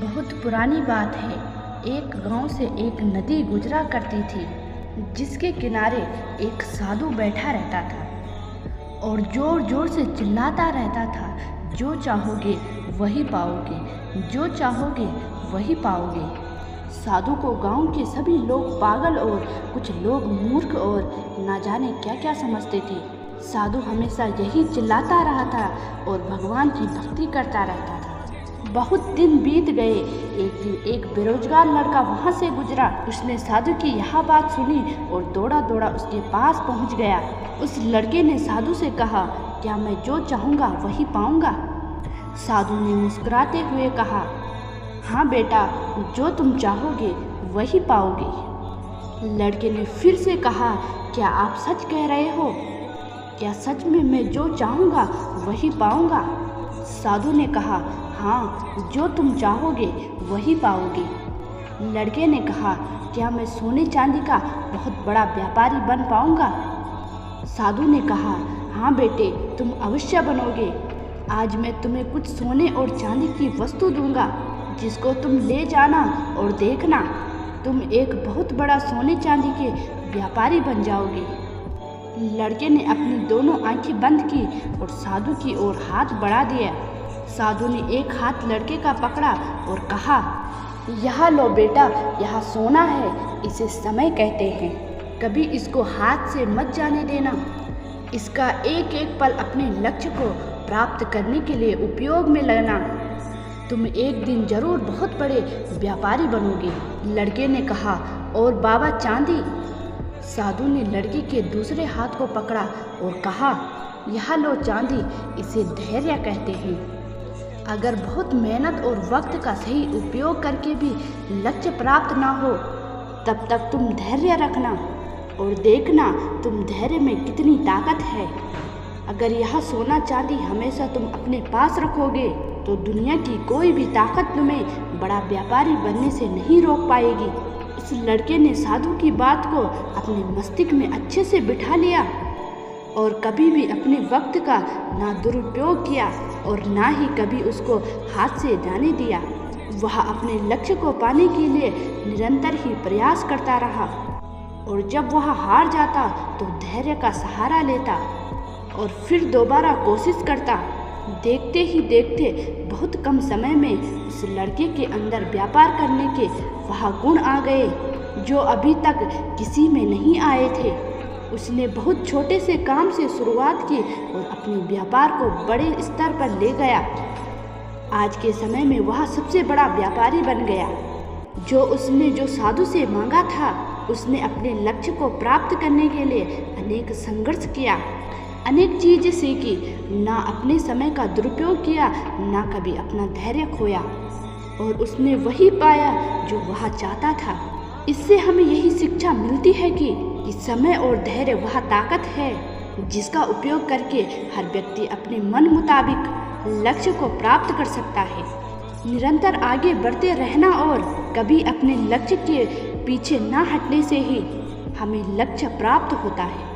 बहुत पुरानी बात है। एक गांव से एक नदी गुजरा करती थी, जिसके किनारे एक साधु बैठा रहता था और जोर जोर से चिल्लाता रहता था, जो चाहोगे वही पाओगे, जो चाहोगे वही पाओगे। साधु को गांव के सभी लोग पागल और कुछ लोग मूर्ख और ना जाने क्या क्या समझते थे। साधु हमेशा यही चिल्लाता रहा था और भगवान की भक्ति करता रहता था। बहुत दिन बीत गए। एक दिन एक बेरोजगार लड़का वहां से गुजरा। उसने साधु की यह बात सुनी और दौड़ा दौड़ा उसके पास पहुंच गया। उस लड़के ने साधु से कहा, क्या मैं जो चाहूँगा वही पाऊँगा? साधु ने मुस्कुराते हुए कहा, हाँ बेटा, जो तुम चाहोगे वही पाओगे। लड़के ने फिर से कहा, क्या आप सच कह रहे हो? क्या सच में मैं जो चाहूँगा वही पाऊँगा? साधु ने कहा, हाँ, जो तुम चाहोगे वही पाओगे। लड़के ने कहा, क्या मैं सोने चांदी का बहुत बड़ा व्यापारी बन पाऊँगा? साधु ने कहा, हाँ बेटे, तुम अवश्य बनोगे। आज मैं तुम्हें कुछ सोने और चांदी की वस्तु दूंगा, जिसको तुम ले जाना और देखना, तुम एक बहुत बड़ा सोने चांदी के व्यापारी बन जाओगे। लड़के ने अपनी दोनों आंखें बंद की और साधु की ओर हाथ बढ़ा दिया। साधु ने एक हाथ लड़के का पकड़ा और कहा, यह लो बेटा, यह सोना है, इसे समय कहते हैं। कभी इसको हाथ से मत जाने देना। इसका एक एक पल अपने लक्ष्य को प्राप्त करने के लिए उपयोग में लेना। तुम एक दिन जरूर बहुत बड़े व्यापारी बनोगे। लड़के ने कहा, और बाबा चांदी? साधु ने लड़के के दूसरे हाथ को पकड़ा और कहा, यह लो चांदी, इसे धैर्य कहते हैं। अगर बहुत मेहनत और वक्त का सही उपयोग करके भी लक्ष्य प्राप्त ना हो, तब तक तुम धैर्य रखना और देखना तुम धैर्य में कितनी ताकत है। अगर यह सोना चांदी हमेशा तुम अपने पास रखोगे, तो दुनिया की कोई भी ताकत तुम्हें बड़ा व्यापारी बनने से नहीं रोक पाएगी। इस लड़के ने साधु की बात को अपने मस्तिष्क में अच्छे से बिठा लिया और कभी भी अपने वक्त का ना दुरुपयोग किया और ना ही कभी उसको हाथ से जाने दिया। वह अपने लक्ष्य को पाने के लिए निरंतर ही प्रयास करता रहा और जब वह हार जाता तो धैर्य का सहारा लेता और फिर दोबारा कोशिश करता। देखते ही देखते बहुत कम समय में उस लड़के के अंदर व्यापार करने के वह गुण आ गए, जो अभी तक किसी में नहीं आए थे। उसने बहुत छोटे से काम से शुरुआत की और अपने व्यापार को बड़े स्तर पर ले गया। आज के समय में वह सबसे बड़ा व्यापारी बन गया। जो साधु से मांगा था, उसने अपने लक्ष्य को प्राप्त करने के लिए अनेक संघर्ष किया, अनेक चीजें सीखी, ना अपने समय का दुरुपयोग किया, ना कभी अपना धैर्य खोया और उसने वही पाया जो वह चाहता था। इससे हमें यही शिक्षा मिलती है कि समय और धैर्य वह ताकत है जिसका उपयोग करके हर व्यक्ति अपने मन मुताबिक लक्ष्य को प्राप्त कर सकता है। निरंतर आगे बढ़ते रहना और कभी अपने लक्ष्य के पीछे ना हटने से ही हमें लक्ष्य प्राप्त होता है।